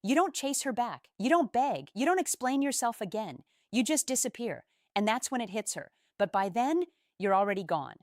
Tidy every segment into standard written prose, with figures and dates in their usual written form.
You don't chase her back. You don't beg. You don't explain yourself again. You just disappear. And that's when it hits her. But by then, you're already gone.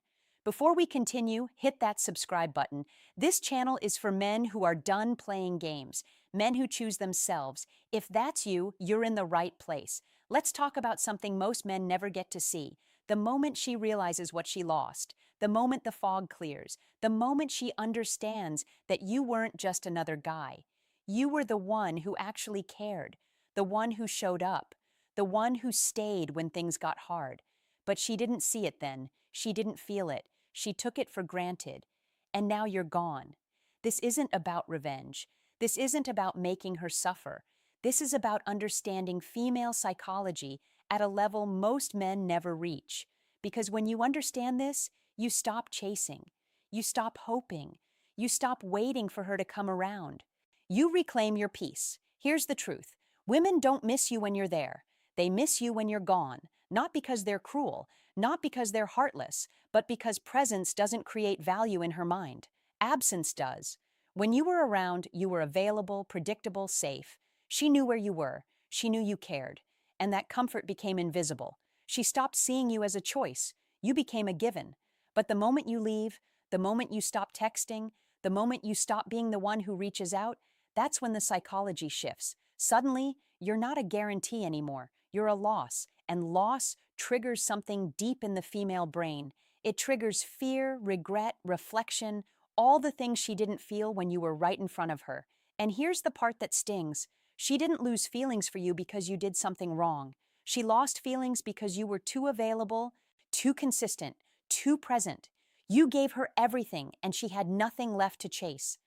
Before we continue, hit that subscribe button. This channel is for men who are done playing games, men who choose themselves. If that's you, you're in the right place. Let's talk about something most men never get to see. The moment she realizes what she lost, the moment the fog clears, the moment she understands that you weren't just another guy. You were the one who actually cared, the one who showed up, the one who stayed when things got hard. But she didn't see it then. She didn't feel it. She took it for granted. And now you're gone. This isn't about revenge. This isn't about making her suffer. This is about understanding female psychology at a level most men never reach. Because when you understand this, you stop chasing. You stop hoping. You stop waiting for her to come around. You reclaim your peace. Here's the truth. Women don't miss you when you're there. They miss you when you're gone. Not because they're cruel, not because they're heartless, but because presence doesn't create value in her mind. Absence does. When you were around, you were available, predictable, safe. She knew where you were. She knew you cared. And that comfort became invisible. She stopped seeing you as a choice. You became a given. But the moment you leave, the moment you stop texting, the moment you stop being the one who reaches out, that's when the psychology shifts. Suddenly, you're not a guarantee anymore. You're a loss. And loss triggers something deep in the female brain. It triggers fear, regret, reflection, all the things she didn't feel when you were right in front of her. And here's the part that stings. She didn't lose feelings for you because you did something wrong. She lost feelings because you were too available, too consistent, too present. You gave her everything, and she had nothing left to chase.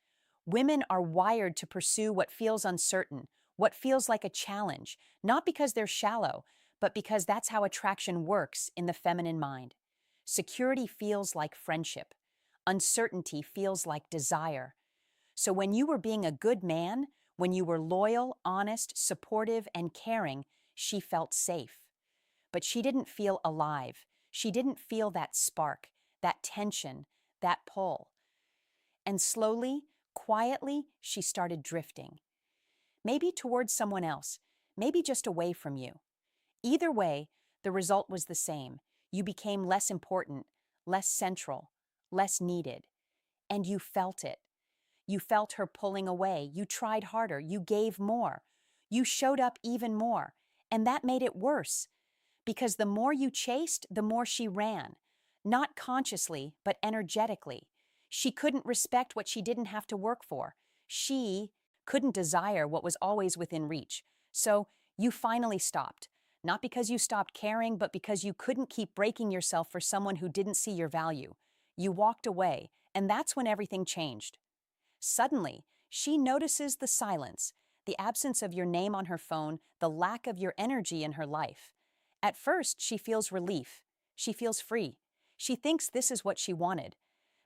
Women are wired to pursue what feels uncertain, what feels like a challenge, not because they're shallow, but because that's how attraction works in the feminine mind. Security feels like friendship. Uncertainty feels like desire. So when you were being a good man, when you were loyal, honest, supportive, and caring, she felt safe. But she didn't feel alive. She didn't feel that spark, that tension, that pull. And slowly, quietly, she started drifting. Maybe towards someone else, maybe just away from you. Either way, the result was the same. You became less important, less central, less needed. And you felt it. You felt her pulling away. You tried harder. You gave more. You showed up even more. And that made it worse. Because the more you chased, the more she ran. Not consciously, but energetically. She couldn't respect what she didn't have to work for. She couldn't desire what was always within reach. So you finally stopped. Not because you stopped caring, but because you couldn't keep breaking yourself for someone who didn't see your value. You walked away, and that's when everything changed. Suddenly, she notices the silence, the absence of your name on her phone, the lack of your energy in her life. At first, she feels relief. She feels free. She thinks this is what she wanted.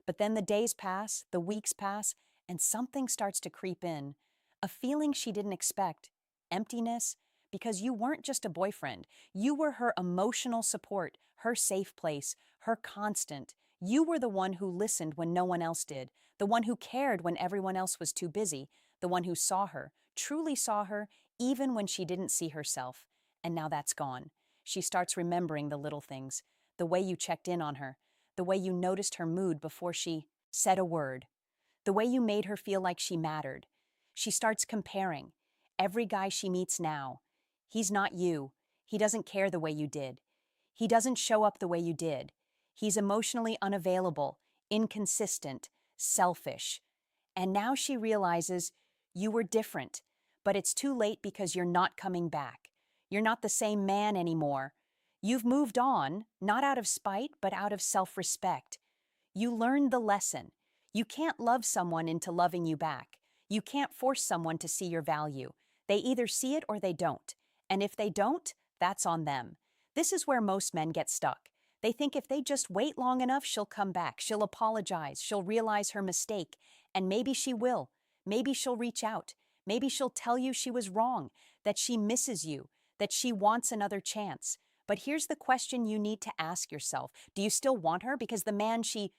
But then the days pass, the weeks pass, and something starts to creep in. A feeling she didn't expect. Emptiness, because you weren't just a boyfriend. You were her emotional support, her safe place, her constant. You were the one who listened when no one else did, the one who cared when everyone else was too busy, the one who saw her, truly saw her, even when she didn't see herself. And now that's gone. She starts remembering the little things, the way you checked in on her, the way you noticed her mood before she said a word, the way you made her feel like she mattered. She starts comparing. Every guy she meets now, he's not you. He doesn't care the way you did. He doesn't show up the way you did. He's emotionally unavailable, inconsistent, selfish. And now she realizes you were different, but it's too late because you're not coming back. You're not the same man anymore. You've moved on, not out of spite, but out of self-respect. You learned the lesson. You can't love someone into loving you back. You can't force someone to see your value. They either see it or they don't. And if they don't, that's on them. This is where most men get stuck. They think if they just wait long enough, she'll come back, she'll apologize, she'll realize her mistake, and maybe she will. Maybe she'll reach out. Maybe she'll tell you she was wrong, that she misses you, that she wants another chance. But here's the question you need to ask yourself. Do you still want her? Because the man she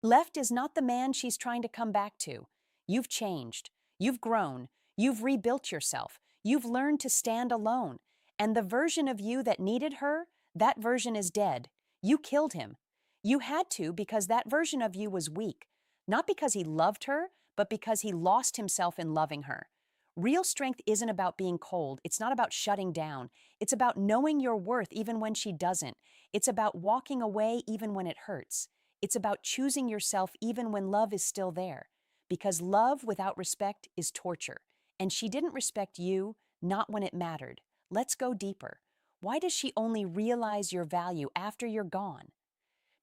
left is not the man she's trying to come back to. You've changed. You've grown. You've rebuilt yourself. You've learned to stand alone. And the version of you that needed her, that version is dead. You killed him. You had to because that version of you was weak. Not because he loved her, but because he lost himself in loving her. Real strength isn't about being cold. It's not about shutting down. It's about knowing your worth even when she doesn't. It's about walking away even when it hurts. It's about choosing yourself even when love is still there. Because love without respect is torture. And she didn't respect you, not when it mattered. Let's go deeper. Why does she only realize your value after you're gone?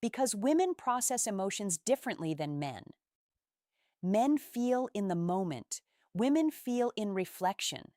Because women process emotions differently than men. Men feel in the moment. Women feel in reflection.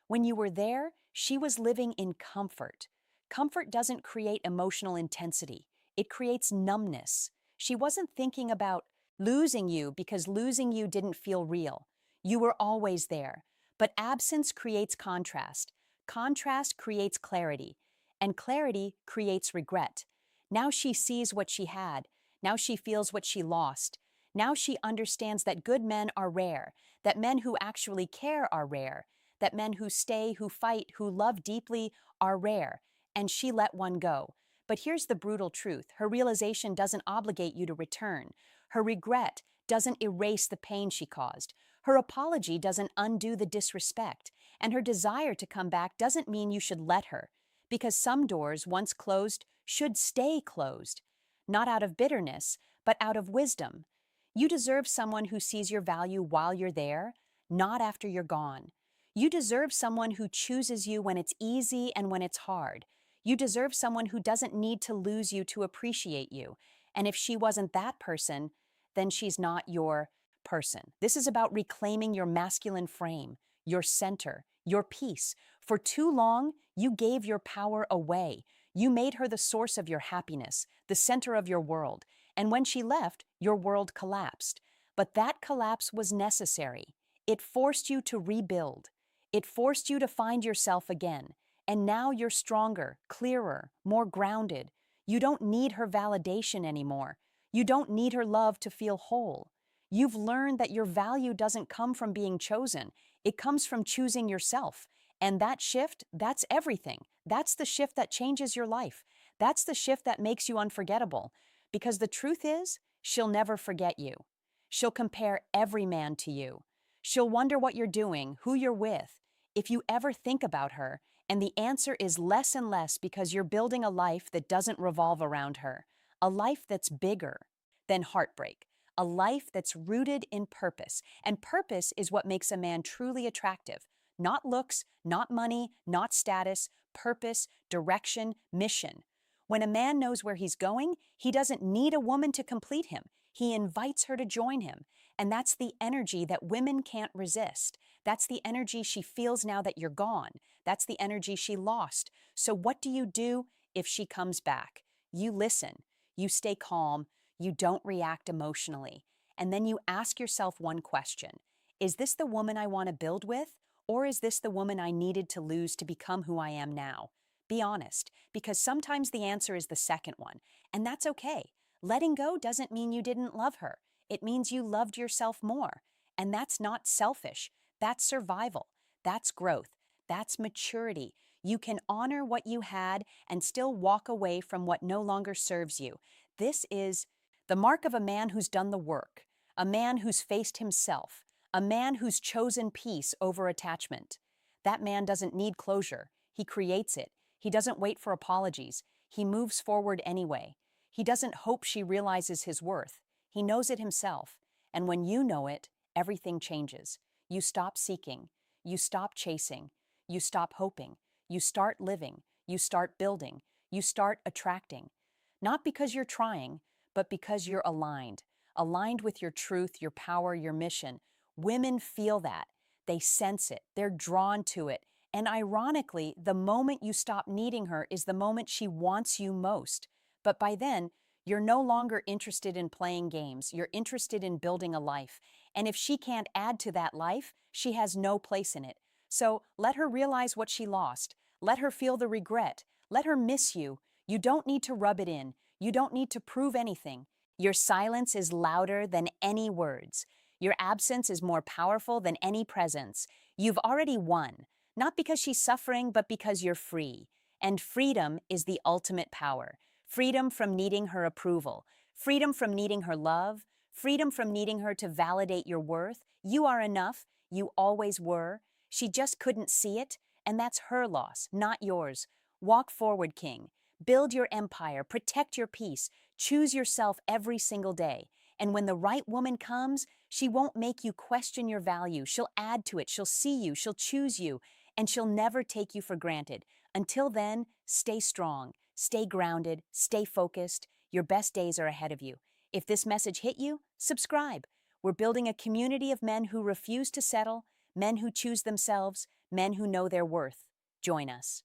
When you were there, she was living in comfort. Comfort doesn't create emotional intensity. It creates numbness. She wasn't thinking about losing you because losing you didn't feel real. You were always there. But absence creates contrast. Contrast creates clarity. And clarity creates regret. Now she sees what she had. Now she feels what she lost. Now she understands that good men are rare, that men who actually care are rare, that men who stay, who fight, who love deeply are rare, and she let one go. But here's the brutal truth. Her realization doesn't obligate you to return. Her regret doesn't erase the pain she caused. Her apology doesn't undo the disrespect. And her desire to come back doesn't mean you should let her. Because some doors, once closed, should stay closed. Not out of bitterness, but out of wisdom. You deserve someone who sees your value while you're there, not after you're gone. You deserve someone who chooses you when it's easy and when it's hard. You deserve someone who doesn't need to lose you to appreciate you. And if she wasn't that person, then she's not your person. This is about reclaiming your masculine frame, your center, your peace. For too long, you gave your power away. You made her the source of your happiness, the center of your world. And when she left, your world collapsed. But that collapse was necessary. It forced you to rebuild. It forced you to find yourself again. And now you're stronger, clearer, more grounded. You don't need her validation anymore. You don't need her love to feel whole. You've learned that your value doesn't come from being chosen. It comes from choosing yourself. And that shift, that's everything. That's the shift that changes your life. That's the shift that makes you unforgettable. Because the truth is, she'll never forget you. She'll compare every man to you. She'll wonder what you're doing, who you're with, if you ever think about her, and the answer is less and less because you're building a life that doesn't revolve around her, a life that's bigger than heartbreak, a life that's rooted in purpose. And purpose is what makes a man truly attractive. Not looks, not money, not status, purpose, direction, mission. When a man knows where he's going, he doesn't need a woman to complete him. He invites her to join him. And that's the energy that women can't resist. That's the energy she feels now that you're gone. That's the energy she lost. So what do you do if she comes back? You listen. You stay calm. You don't react emotionally. And then you ask yourself one question. Is this the woman I want to build with? Or is this the woman I needed to lose to become who I am now? Be honest, because sometimes the answer is the second one. And that's okay. Letting go doesn't mean you didn't love her. It means you loved yourself more. And that's not selfish. That's survival. That's growth. That's maturity. You can honor what you had and still walk away from what no longer serves you. This is the mark of a man who's done the work, a man who's faced himself, a man who's chosen peace over attachment. That man doesn't need closure. He creates it. He doesn't wait for apologies. He moves forward anyway. He doesn't hope she realizes his worth. He knows it himself. And when you know it, everything changes. You stop seeking. You stop chasing. You stop hoping. You start living. You start building. You start attracting. Not because you're trying, but because you're aligned. Aligned with your truth, your power, your mission. Women feel that. They sense it. They're drawn to it. And ironically, the moment you stop needing her is the moment she wants you most. But by then, you're no longer interested in playing games. You're interested in building a life. And if she can't add to that life, she has no place in it. So let her realize what she lost. Let her feel the regret. Let her miss you. You don't need to rub it in. You don't need to prove anything. Your silence is louder than any words. Your absence is more powerful than any presence. You've already won, not because she's suffering, but because you're free. And freedom is the ultimate power. Freedom from needing her approval, freedom from needing her love, freedom from needing her to validate your worth. You are enough. You always were. She just couldn't see it, and that's her loss, not yours. Walk forward, King. Build your empire, protect your peace, choose yourself every single day. And when the right woman comes, she won't make you question your value. She'll add to it, she'll see you, she'll choose you, and she'll never take you for granted. Until then, stay strong, stay grounded, stay focused. Your best days are ahead of you. If this message hit you, subscribe. We're building a community of men who refuse to settle, men who choose themselves, men who know their worth. Join us.